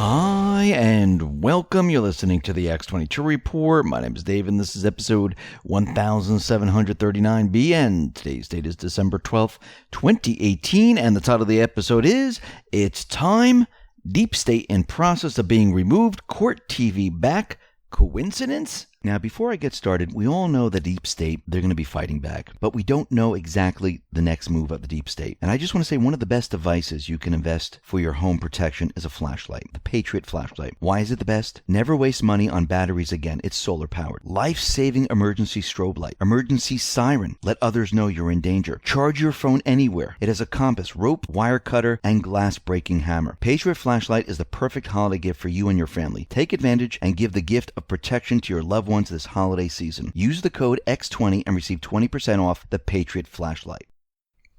Hi, and welcome. You're listening to the X22 Report. My name is Dave, and this is episode 1739B, and today's date is December 12th, 2018, and the title of the episode is, It's Time, Deep State in Process of Being Removed, Court TV Back, Coincidence? Now, before I get started, we all know the deep state, they're going to be fighting back, but we don't know exactly the next move of the deep state. And I just want to say one of the best devices you can invest for your home protection is a flashlight, the Patriot flashlight. Why is it the best? Never waste money on batteries again. It's solar powered. Life-saving emergency strobe light, emergency siren. Let others know you're in danger. Charge your phone anywhere. It has a compass, rope, wire cutter, and glass breaking hammer. Patriot flashlight is the perfect holiday gift for you and your family. Take advantage and give the gift of protection to your loved ones this holiday season. Use the code X20 and receive 20% off the Patriot flashlight.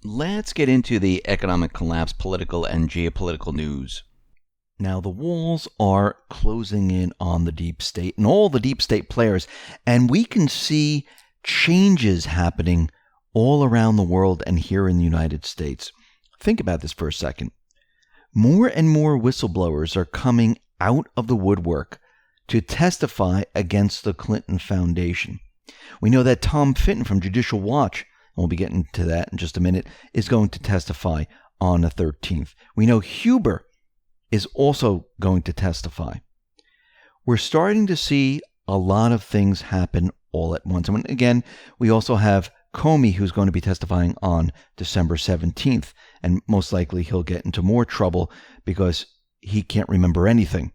Let's get into the economic collapse, political and geopolitical news. Now, the walls are closing in on the deep state and all the deep state players, and we can see changes happening all around the world and here in the United States. Think about this for a second. More and more whistleblowers are coming out of the woodwork to testify against the Clinton Foundation. We know that Tom Finton from Judicial Watch, and we'll be getting to that in just a minute, is going to testify on the 13th. We know Huber is also going to testify. We're starting to see a lot of things happen all at once. And again, we also have Comey, who's going to be testifying on December 17th, and most likely he'll get into more trouble because he can't remember anything.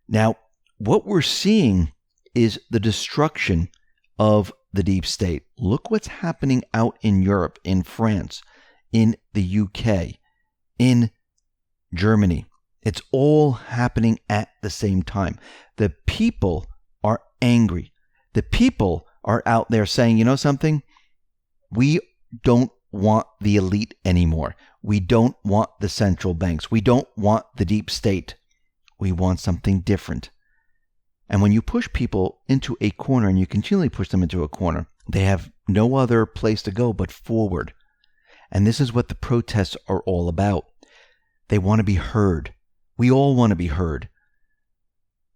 Now, what we're seeing is the destruction of the deep state. Look what's happening out in Europe, in France, in the UK, in Germany. It's all happening at the same time. The people are angry. The people are out there saying, you know something? We don't want the elite anymore. We don't want the central banks. We don't want the deep state. We want something different. And when you push people into a corner and you continually push them into a corner, they have no other place to go but forward. And this is what the protests are all about. They want to be heard. We all want to be heard.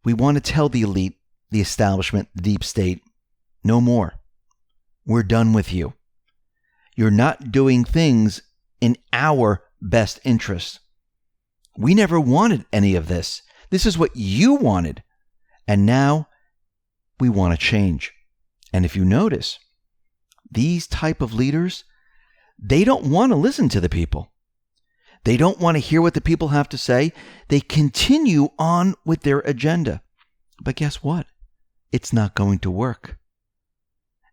We want to tell the elite, the establishment, the deep state, no more. We're done with you. You're not doing things in our best interest. We never wanted any of this. This is what you wanted. And now we want to change. And if you notice, these type of leaders, they don't want to listen to the people. They don't want to hear what the people have to say. They continue on with their agenda. But guess what? It's not going to work.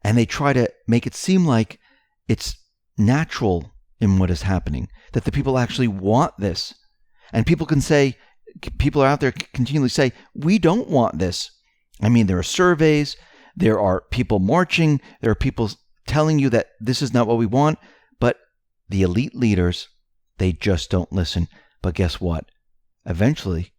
And they try to make it seem like it's natural in what is happening, that the people actually want this. And people can say, people are out there continually say, we don't want this. I mean, there are surveys, there are people marching, there are people telling you that this is not what we want, but the elite leaders, they just don't listen. But guess what? Eventually,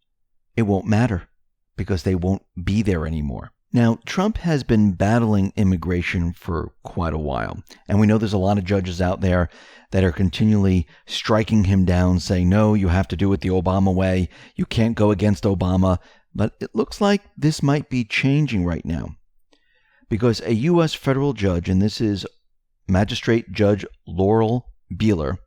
it won't matter because they won't be there anymore. Now, Trump has been battling immigration for quite a while, and we know there's a lot of judges out there that are continually striking him down, saying, no, you have to do it the Obama way. You can't go against Obama. But it looks like this might be changing right now because a U.S. federal judge, and this is Magistrate Judge Laurel Beeler,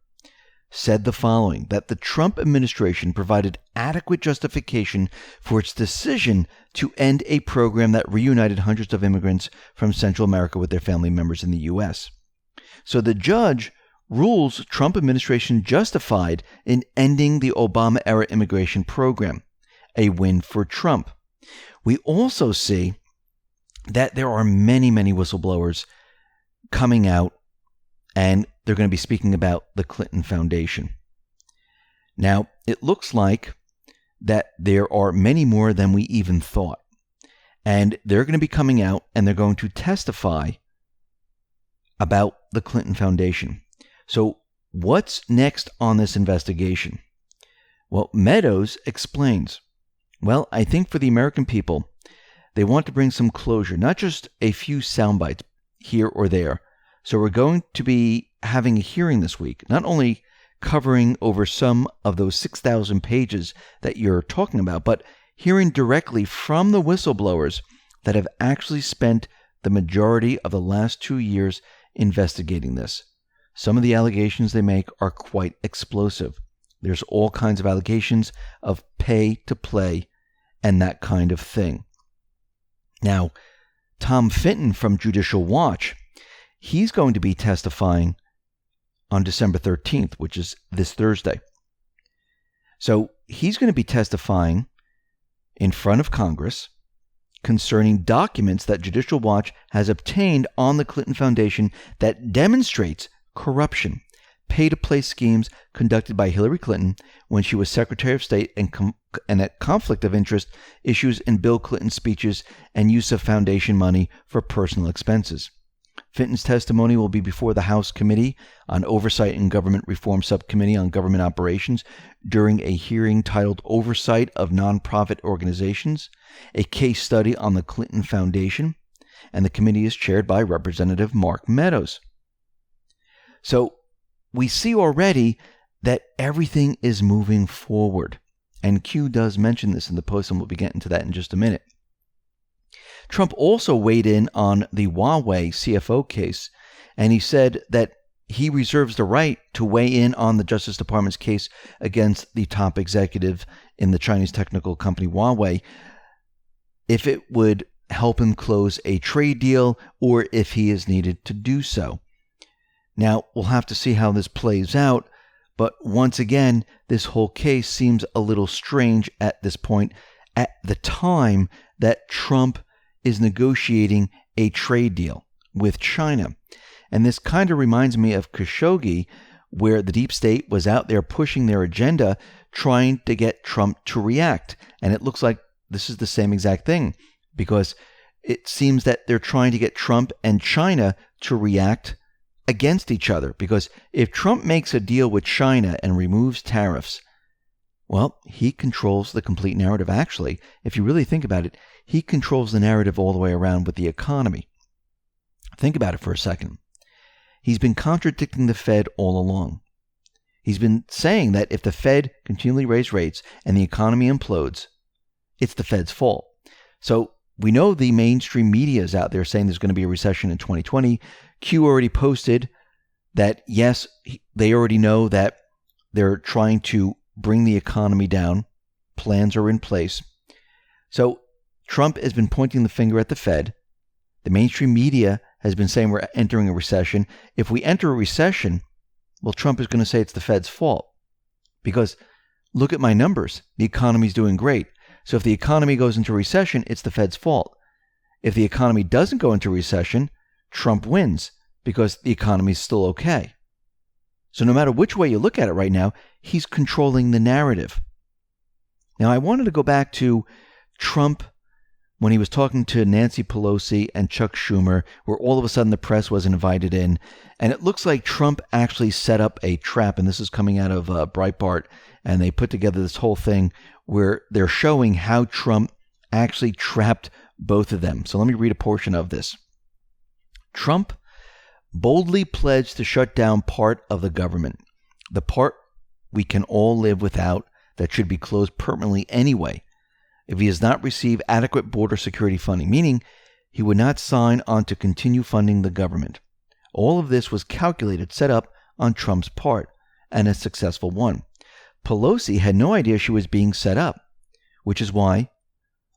said the following, that the Trump administration provided adequate justification for its decision to end a program that reunited hundreds of immigrants from Central America with their family members in the U.S. So the judge rules Trump administration justified in ending the Obama-era immigration program, a win for Trump. We also see that there are many, many whistleblowers coming out, and they're going to be speaking about the Clinton Foundation. Now, it looks like that there are many more than we even thought. And they're going to be coming out and they're going to testify about the Clinton Foundation. So what's next on this investigation? Well, Meadows explains, well, I think for the American people, they want to bring some closure, not just a few sound bites here or there. So we're going to be having a hearing this week, not only covering over some of those 6,000 pages that you're talking about, but hearing directly from the whistleblowers that have actually spent the majority of the last 2 years investigating this. Some of the allegations they make are quite explosive. There's all kinds of allegations of pay to play and that kind of thing. Now, Tom Finton from Judicial Watch, he's going to be testifying on December 13th, which is this Thursday. So he's going to be testifying in front of Congress concerning documents that Judicial Watch has obtained on the Clinton Foundation that demonstrates corruption, pay-to-play schemes conducted by Hillary Clinton when she was Secretary of State, and at conflict of interest issues in Bill Clinton's speeches and use of foundation money for personal expenses. Finton's testimony will be before the House Committee on Oversight and Government Reform Subcommittee on Government Operations during a hearing titled Oversight of Nonprofit Organizations, a case study on the Clinton Foundation, and the committee is chaired by Representative Mark Meadows. So we see already that everything is moving forward. And Q does mention this in the post, and we'll be getting to that in just a minute. Trump also weighed in on the Huawei CFO case, and he said that he reserves the right to weigh in on the Justice Department's case against the top executive in the Chinese technical company Huawei if it would help him close a trade deal or if he is needed to do so. Now, we'll have to see how this plays out, but once again, this whole case seems a little strange at this point, at the time that Trump is negotiating a trade deal with China. And this kind of reminds me of Khashoggi, where the deep state was out there pushing their agenda, trying to get Trump to react. And it looks like this is the same exact thing, because it seems that they're trying to get Trump and China to react against each other. Because if Trump makes a deal with China and removes tariffs, well, he controls the complete narrative. Actually, if you really think about it, he controls the narrative all the way around with the economy. Think about it for a second. He's been contradicting the Fed all along. He's been saying that if the Fed continually raises rates and the economy implodes, it's the Fed's fault. So we know the mainstream media is out there saying there's going to be a recession in 2020. Q already posted that, yes, they already know that they're trying to bring the economy down. Plans are in place. So Trump has been pointing the finger at the Fed. The mainstream media has been saying we're entering a recession. If we enter a recession, well, Trump is going to say it's the Fed's fault. Because look at my numbers. The economy's doing great. So if the economy goes into recession, it's the Fed's fault. If the economy doesn't go into recession, Trump wins because the economy's still okay. So no matter which way you look at it right now, he's controlling the narrative. Now, I wanted to go back to Trump when he was talking to Nancy Pelosi and Chuck Schumer, where all of a sudden the press was invited in. And it looks like Trump actually set up a trap. And this is coming out of Breitbart. And they put together this whole thing where they're showing how Trump actually trapped both of them. So let me read a portion of this. Trump boldly pledged to shut down part of the government, the part we can all live without that should be closed permanently anyway, if he does not receive adequate border security funding, meaning he would not sign on to continue funding the government. All of this was calculated, set up on Trump's part, and a successful one. Pelosi had no idea she was being set up, which is why,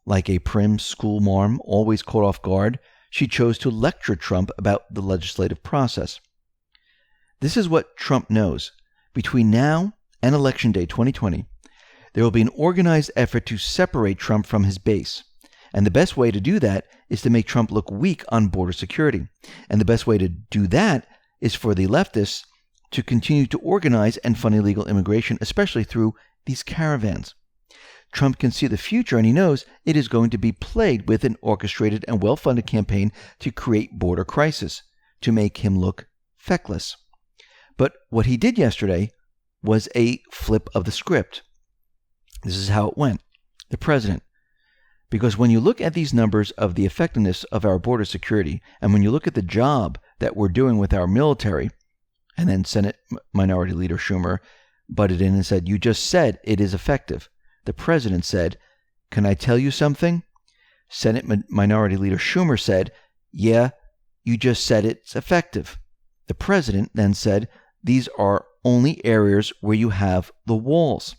like a prim school marm always caught off guard, she chose to lecture Trump about the legislative process. This is what Trump knows. Between now and Election Day 2020, there will be an organized effort to separate Trump from his base. And the best way to do that is to make Trump look weak on border security. And the best way to do that is for the leftists to continue to organize and fund illegal immigration, especially through these caravans. Trump can see the future, and he knows it is going to be plagued with an orchestrated and well-funded campaign to create border crisis, to make him look feckless. But what he did yesterday was a flip of the script. This is how it went. The president. Because when you look at these numbers of the effectiveness of our border security, and when you look at the job that we're doing with our military, And then Senate Minority Leader Schumer butted in and said, "You just said it is effective." The president said, "Can I tell you something?" Senate Minority Leader Schumer said, "Yeah, you just said it's effective." The president then said, "These are only areas where you have the walls."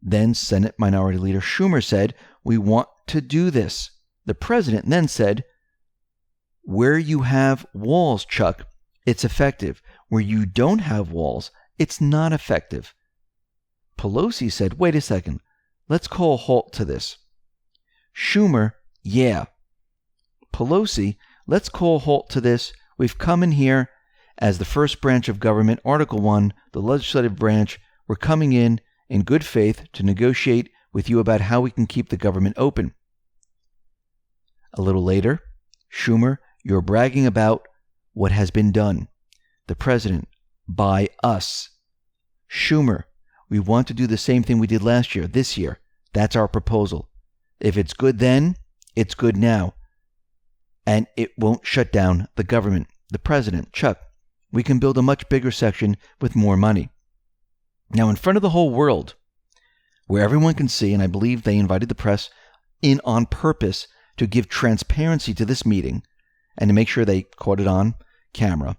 Then Senate Minority Leader Schumer said, "We want to do this." The president then said, "Where you have walls, Chuck, it's effective. Where you don't have walls, it's not effective." Pelosi said, "Wait a second. Let's call a halt to this." Schumer, "Yeah." Pelosi, "Let's call a halt to this. We've come in here as the first branch of government, Article 1, the legislative branch. We're coming in good faith to negotiate with you about how we can keep the government open." A little later, Schumer, "You're bragging about what has been done." The president, "By us." Schumer, "We want to do the same thing we did last year, this year. That's our proposal. If it's good then, it's good now. And it won't shut down the government." The president, "Chuck, we can build a much bigger section with more money." Now, in front of the whole world, where everyone can see, and I believe they invited the press in on purpose to give transparency to this meeting and to make sure they caught it on camera,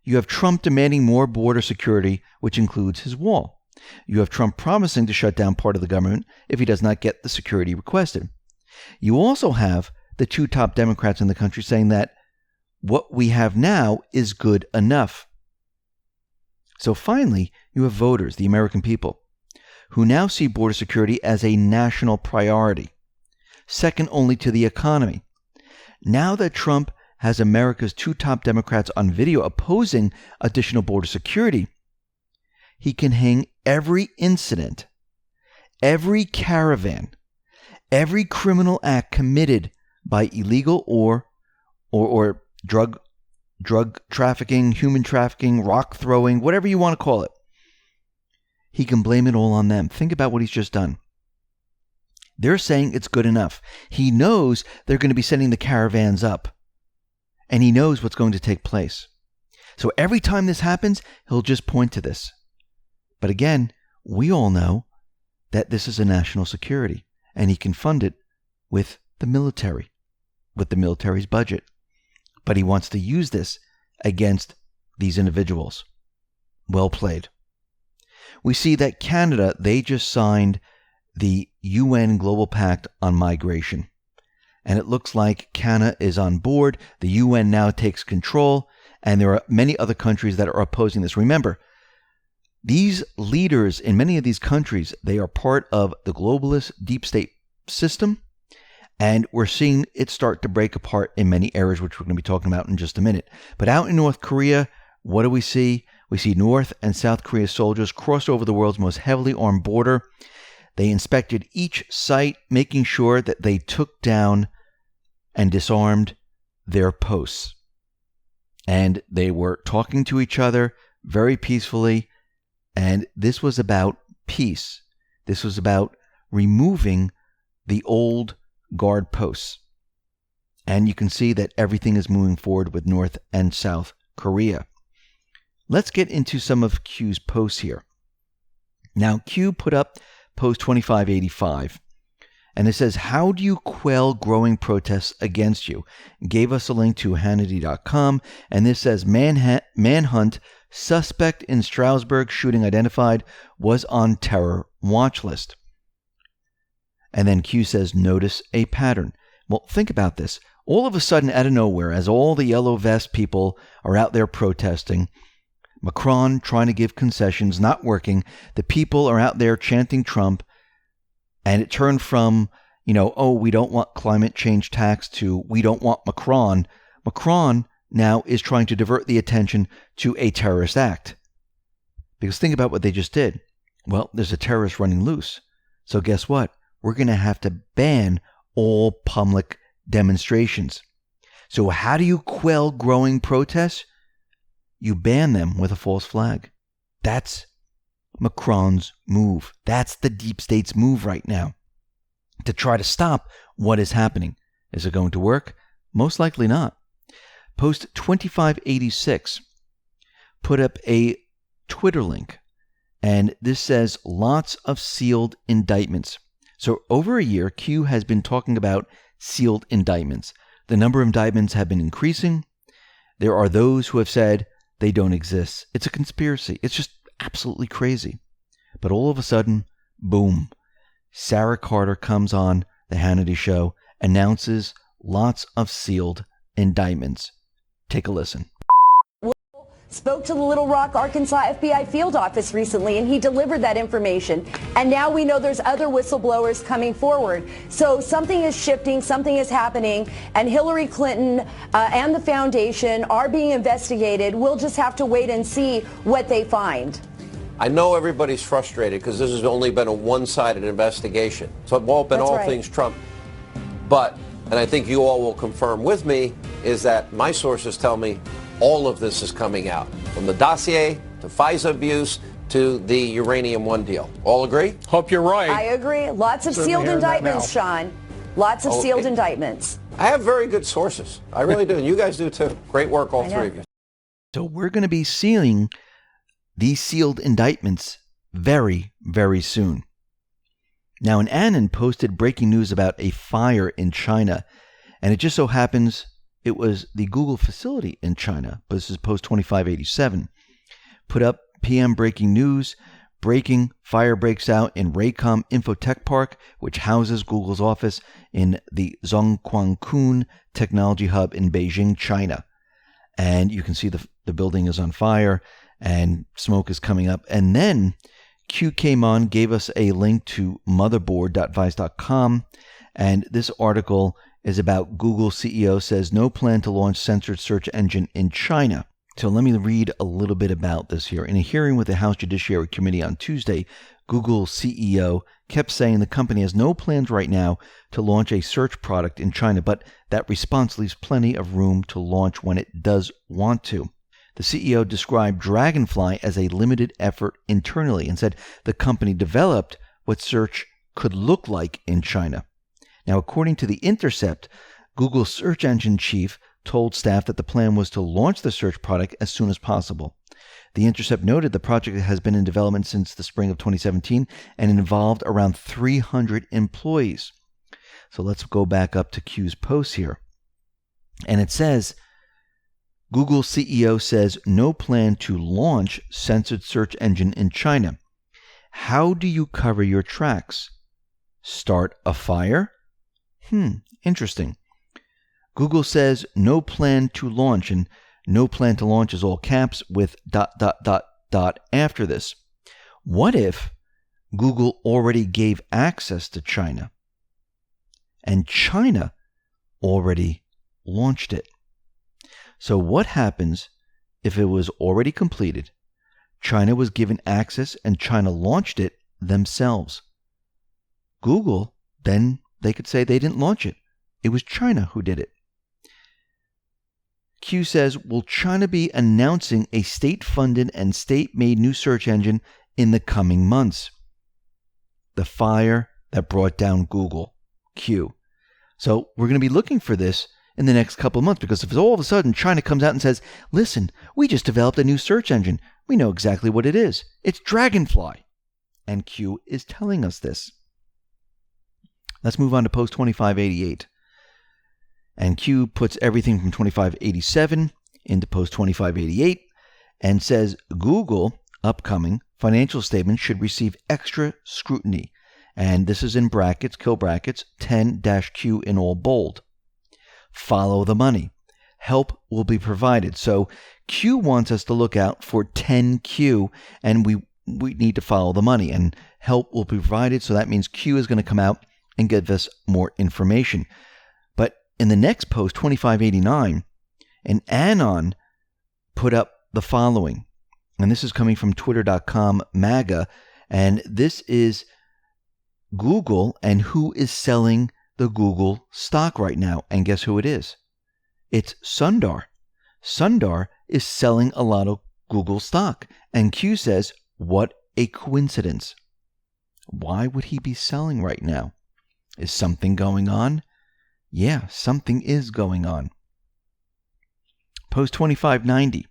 you have Trump demanding more border security, which includes his wall. You have Trump promising to shut down part of the government if he does not get the security requested. You also have the two top Democrats in the country saying that what we have now is good enough. So finally, you have voters, the American people, who now see border security as a national priority, second only to the economy. Now that Trump has America's two top Democrats on video opposing additional border security, he can hang every incident, every caravan, every criminal act committed by illegal or drug trafficking, human trafficking, rock throwing, whatever you want to call it. He can blame it all on them. Think about what he's just done. They're saying it's good enough. He knows they're going to be sending the caravans up, and he knows what's going to take place. So every time this happens, he'll just point to this. But again, we all know that this is a national security, and he can fund it with the military, with the military's budget. But he wants to use this against these individuals. Well played. We see that Canada, they just signed the UN Global Pact on Migration. And it looks like Canada is on board. The UN now takes control, and there are many other countries that are opposing this. Remember, these leaders in many of these countries, they are part of the globalist deep state system. And we're seeing it start to break apart in many areas, which we're going to be talking about in just a minute. But out in North Korea, what do we see? We see North and South Korea soldiers cross over the world's most heavily armed border. They inspected each site, making sure that they took down and disarmed their posts. And they were talking to each other very peacefully. And this was about peace. This was about removing the old guard posts. And you can see that everything is moving forward with North and South Korea. Let's get into some of Q's posts here. Now, Q put up post 2585, and it says, "How do you quell growing protests against you?" Gave us a link to Hannity.com, and this says, manhunt, suspect in Strasbourg shooting identified, was on terror watch list. And then Q says, "Notice a pattern." Well, think about this. All of a sudden, out of nowhere, as all the yellow vest people are out there protesting, Macron trying to give concessions, not working, the people are out there chanting Trump, and it turned from, oh, we don't want climate change tax to we don't want Macron. Macron now is trying to divert the attention to a terrorist act. Because think about what they just did. Well, there's a terrorist running loose. So guess what? We're going to have to ban all public demonstrations. So how do you quell growing protests? You ban them with a false flag. That's Macron's move. That's the deep state's move right now, to try to stop what is happening. Is it going to work? Most likely not. Post 2586. put up a Twitter link, and this says lots of sealed indictments. So over a year, Q has been talking about sealed indictments. The number of indictments have been increasing. There are those who have said they don't exist. It's a conspiracy. It's just absolutely crazy. But all of a sudden, boom, Sarah Carter comes on the Hannity Show, announces lots of sealed indictments. Take a listen. Spoke to the Little Rock, Arkansas FBI field office recently, and he delivered that information. And now we know there's other whistleblowers coming forward. So something is shifting, something is happening, and Hillary Clinton and the foundation are being investigated. We'll just have to wait and see what they find. I know everybody's frustrated because this has only been a one-sided investigation. So it's all been things Trump. But, and I think you all will confirm with me, is that my sources tell me all of this is coming out, from the dossier to FISA abuse to the Uranium One deal. All agree? Hope you're right. I agree. Lots of sealed indictments, Sean. Lots of sealed indictments. I have very good sources. I really do. And you guys do too. Great work, all three of you. So we're going to be seeing these sealed indictments very, very soon. Now, an Annan posted breaking news about a fire in China, and it just so happens it was the Google facility in China, but this is post 2587. Put up PM breaking news. Breaking fire breaks out in Raycom Infotech Park, which houses Google's office in the Zhongguancun Technology Hub in Beijing, China. And you can see the building is on fire and smoke is coming up. And then Q came on, gave us a link to motherboard.vice.com, and this article is about Google CEO says no plan to launch censored search engine in China. So let me read a little bit about this here. In a hearing with the House Judiciary Committee on Tuesday, Google CEO kept saying the company has no plans right now to launch a search product in China, but that response leaves plenty of room to launch when it does want to. The CEO described Dragonfly as a limited effort internally and said the company developed what search could look like in China. Now, according to The Intercept, Google's search engine chief told staff that the plan was to launch the search product as soon as possible. The Intercept noted the project has been in development since the spring of 2017 and involved around 300 employees. So let's go back up to Q's post here. And it says, Google CEO says no plan to launch censored search engine in China. How do you cover your tracks? Start a fire? Interesting. Google says no plan to launch, and no plan to launch is all caps with ... after this. What if Google already gave access to China and China already launched it? So what happens if it was already completed, China was given access, and China launched it themselves? Google, then they could say they didn't launch it. It was China who did it. Q says, will China be announcing a state-funded and state-made new search engine in the coming months? The fire that brought down Google. Q. So we're going to be looking for this in the next couple of months, because if all of a sudden China comes out and says, listen, we just developed a new search engine. We know exactly what it is. It's Dragonfly. And Q is telling us this. Let's move on to post 2588. And Q puts everything from 2587 into post 2588 and says Google upcoming financial statements should receive extra scrutiny. And this is in brackets, kill brackets, 10-Q in all bold. Follow the money. Help will be provided. So Q wants us to look out for 10Q, and we need to follow the money. And help will be provided, so that means Q is going to come out and give us more information. But in the next post, 2589, an Anon put up the following. And this is coming from twitter.com MAGA. And this is Google and who is selling the Google stock right now. And guess who it is? It's Sundar. Sundar is selling a lot of Google stock. And Q says, what a coincidence. Why would he be selling right now? Is something going on? Yeah, something is going on. Post 2590.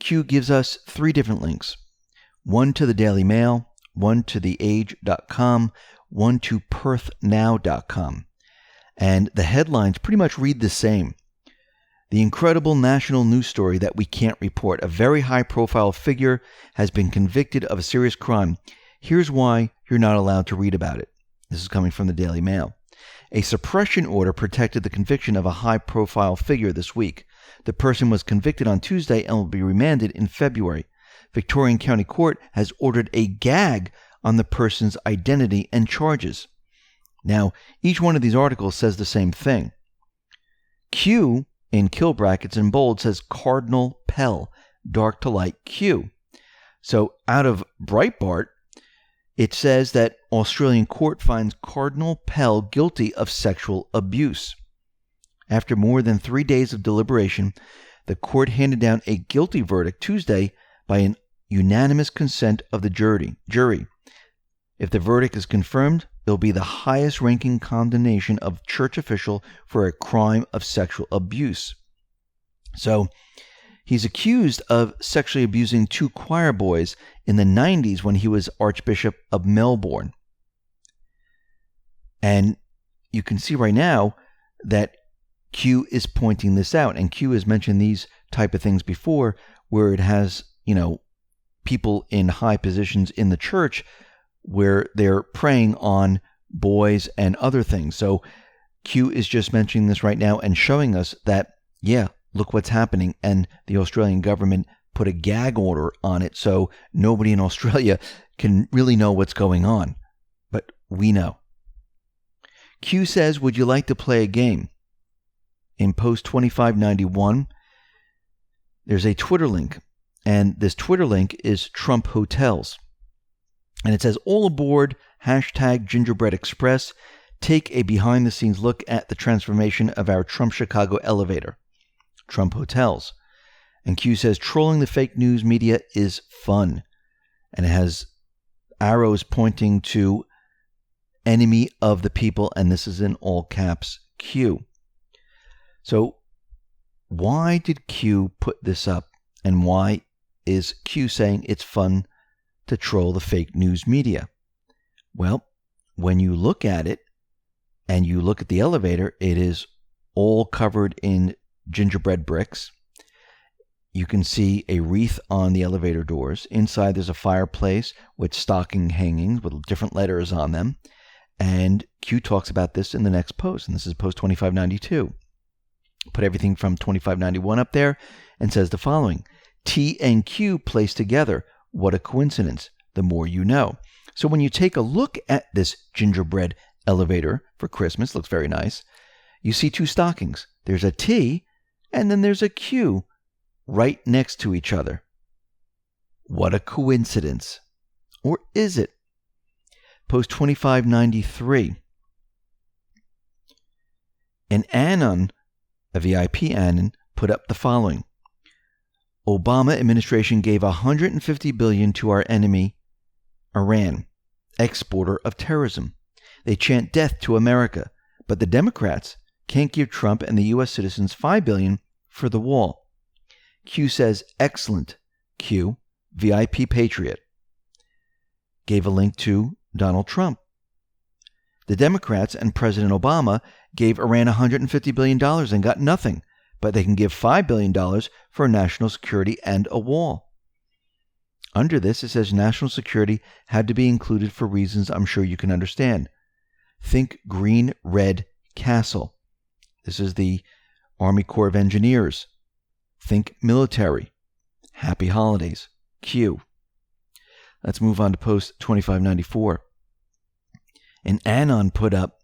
Q gives us 3 different links. One to the Daily Mail, one to theage.com, one to perthnow.com. And the headlines pretty much read the same. The incredible national news story that we can't report. A very high-profile figure has been convicted of a serious crime. Here's why you're not allowed to read about it. This is coming from the Daily Mail. A suppression order protected the conviction of a high-profile figure this week. The person was convicted on Tuesday and will be remanded in February. Victorian County Court has ordered a gag on the person's identity and charges. Now, each one of these articles says the same thing. Q, in kill brackets in bold, says Cardinal Pell, dark to light Q. So out of Breitbart, it says that Australian court finds Cardinal Pell guilty of sexual abuse. After more than 3 days of deliberation, the court handed down a guilty verdict Tuesday by an unanimous consent of the jury. If the verdict is confirmed, it will be the highest-ranking condemnation of church official for a crime of sexual abuse. So, he's accused of sexually abusing 2 choir boys in the 90s when he was Archbishop of Melbourne. And you can see right now that Q is pointing this out. And Q has mentioned these type of things before, where it has, people in high positions in the church where they're preying on boys and other things. So Q is just mentioning this right now and showing us that, yeah, look what's happening. And the Australian government put a gag order on it, so nobody in Australia can really know what's going on. But we know. Q says, would you like to play a game? In post 2591, there's a Twitter link. And this Twitter link is Trump Hotels. And it says, all aboard, #Gingerbread Express. Take a behind-the-scenes look at the transformation of our Trump Chicago elevator. Trump Hotels. And Q says, trolling the fake news media is fun. And it has arrows pointing to enemy of the people. And this is in all caps Q. So why did Q put this up? And why is Q saying it's fun to troll the fake news media? Well, when you look at it and you look at the elevator, it is all covered in gingerbread bricks. You can see a wreath on the elevator doors. Inside there's a fireplace with stocking hangings with different letters on them. And Q talks about this in the next post. And this is post 2592. Put everything from 2591 up there and says the following. T and Q placed together. What a coincidence. The more you know. So when you take a look at this gingerbread elevator for Christmas, looks very nice, you see 2 stockings. There's a T and then there's a Q right next to each other. What a coincidence. Or is it? Post 2593. An Anon, a VIP Anon, put up the following. Obama administration gave $150 billion to our enemy, Iran, exporter of terrorism. They chant death to America, but the Democrats can't give Trump and the U.S. citizens $5 billion for the wall. Q says, excellent. Q, VIP patriot. Gave a link to Donald Trump. The Democrats and President Obama gave Iran $150 billion and got nothing, but they can give $5 billion for national security and a wall. Under this, it says national security had to be included for reasons I'm sure you can understand. Think Green Red Castle. This is the Army Corps of Engineers. Think military. Happy holidays. Q. Let's move on to post 2594. An Anon put up,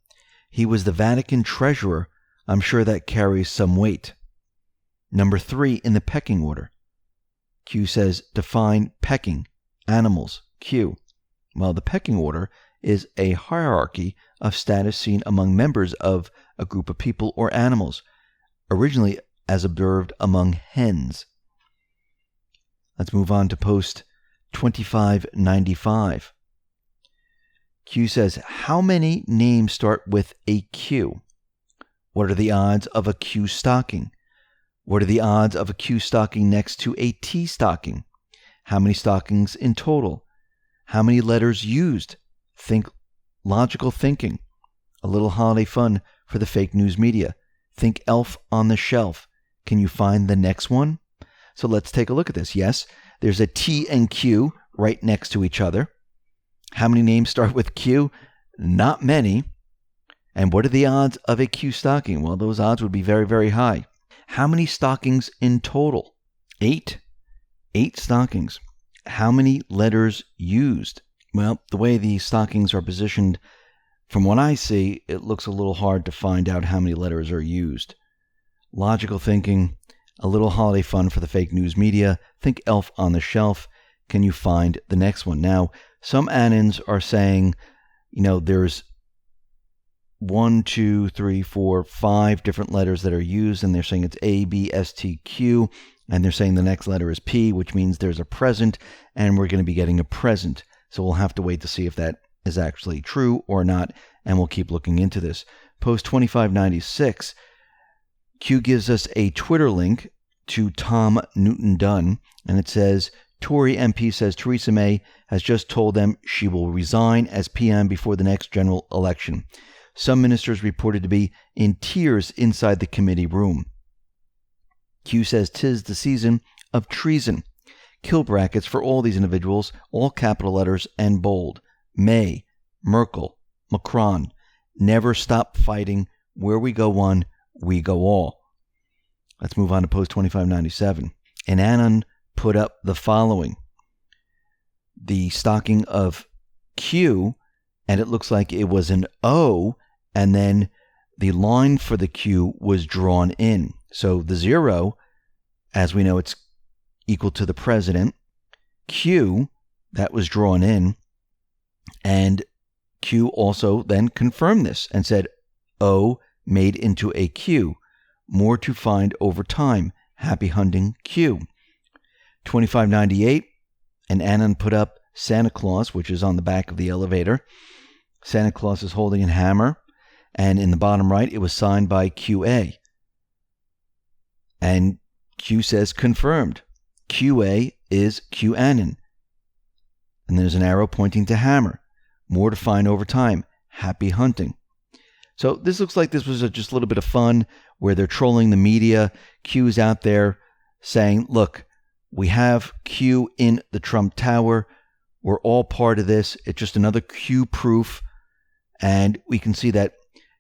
he was the Vatican treasurer. I'm sure that carries some weight. Number 3 in the pecking order. Q says, define pecking, animals, Q. Well, the pecking order is a hierarchy of status seen among members of a group of people or animals, originally as observed among hens. Let's move on to post 2595. Q says, how many names start with a Q? What are the odds of a Q stocking? What are the odds of a Q stocking next to a T stocking? How many stockings in total? How many letters used? Think logical thinking. A little holiday fun for the fake news media. Think elf on the shelf. Can you find the next one? So let's take a look at this. Yes, there's a T and Q right next to each other. How many names start with Q? Not many. And what are the odds of a Q stocking? Well, those odds would be very, very high. How many stockings in total? 8. 8 stockings. How many letters used? Well, the way these stockings are positioned, from what I see, it looks a little hard to find out how many letters are used. Logical thinking, a little holiday fun for the fake news media. Think elf on the shelf. Can you find the next one? Now, some annons are saying, there's 1, 2, 3, 4, 5 different letters that are used, and they're saying it's A, B, S, T, Q, and they're saying the next letter is P, which means there's a present, and we're going to be getting a present. So we'll have to wait to see if that is actually true or not, and we'll keep looking into this. Post 2596, Q gives us a Twitter link to Tom Newton Dunn, and it says, Tory MP says Theresa May has just told them she will resign as PM before the next general election. Some ministers reported to be in tears inside the committee room. Q says 'tis the season of treason. Kill brackets for all these individuals, all capital letters and bold. May, Merkel, Macron. Never stop fighting. Where we go one, we go all. Let's move on to post 2597. And Anon put up the following. The stocking of Q, and it looks like it was an O, and then the line for the Q was drawn in. So the 0, as we know, it's equal to the president. Q, that was drawn in. And Q also then confirmed this and said, O made into a Q. More to find over time. Happy hunting, Q. 2598, and Anon put up Santa Claus, which is on the back of the elevator. Santa Claus is holding a hammer. And in the bottom right, it was signed by QA. And Q says confirmed. QA is QAnon. And there's an arrow pointing to hammer. More to find over time. Happy hunting. So this looks like this was just a little bit of fun where they're trolling the media. Q's out there saying, look, we have Q in the Trump Tower. We're all part of this. It's just another Q proof. And we can see that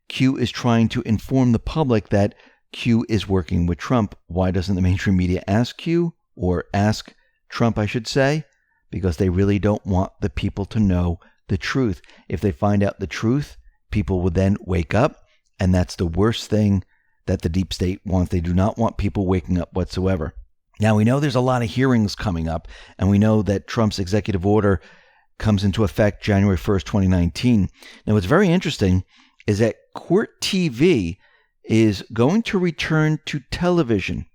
Q is trying to inform the public that Q is working with Trump. Why doesn't the mainstream media ask Q, or ask Trump, I should say? Because they really don't want the people to know the truth. If they find out the truth, people will then wake up, and that's the worst thing that the deep state wants. They do not want people waking up whatsoever. Now, we know there's a lot of hearings coming up, and we know that Trump's executive order comes into effect January 1st, 2019. Now, what's very interesting is that Court TV is going to return to television.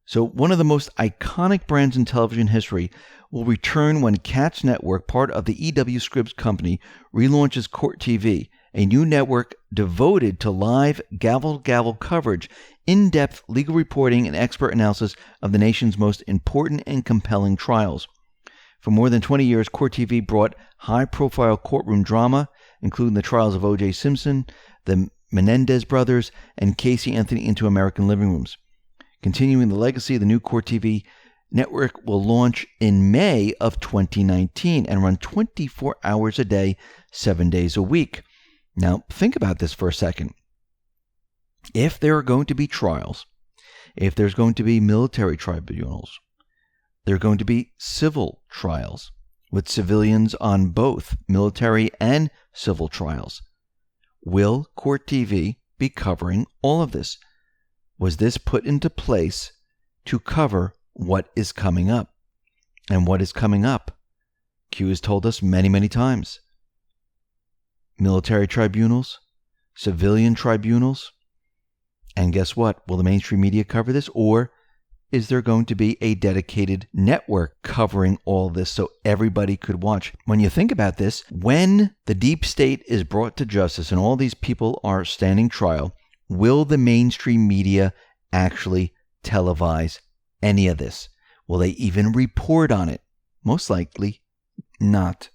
So one of the most iconic brands in television history will return when Katz Network, part of the EW Scripps company, relaunches Court TV, a new network devoted to live gavel-to-gavel coverage, in-depth legal reporting, and expert analysis of the nation's most important and compelling trials. For more than 20 years, Court TV brought high-profile courtroom drama, including the trials of O.J. Simpson, the Menendez brothers, and Casey Anthony into American living rooms. Continuing the legacy of the new Court TV network will launch in May of 2019 and run 24 hours a day, 7 days a week. Now, think about this for a second. If there are going to be trials, if there's going to be military tribunals, there are going to be civil trials with civilians on both military and civil trials. Will Court TV be covering all of this? Was this put into place to cover what is coming up? And what is coming up? Q has told us many, many times. Military tribunals, civilian tribunals, and guess what? Will the mainstream media cover this, or is there going to be a dedicated network covering all this so everybody could watch? When you think about this, when the deep state is brought to justice and all these people are standing trial, will the mainstream media actually televise any of this? Will they even report on it? Most likely not.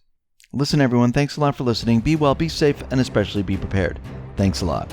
Listen, everyone, thanks a lot for listening. Be well, be safe, and especially be prepared. Thanks a lot.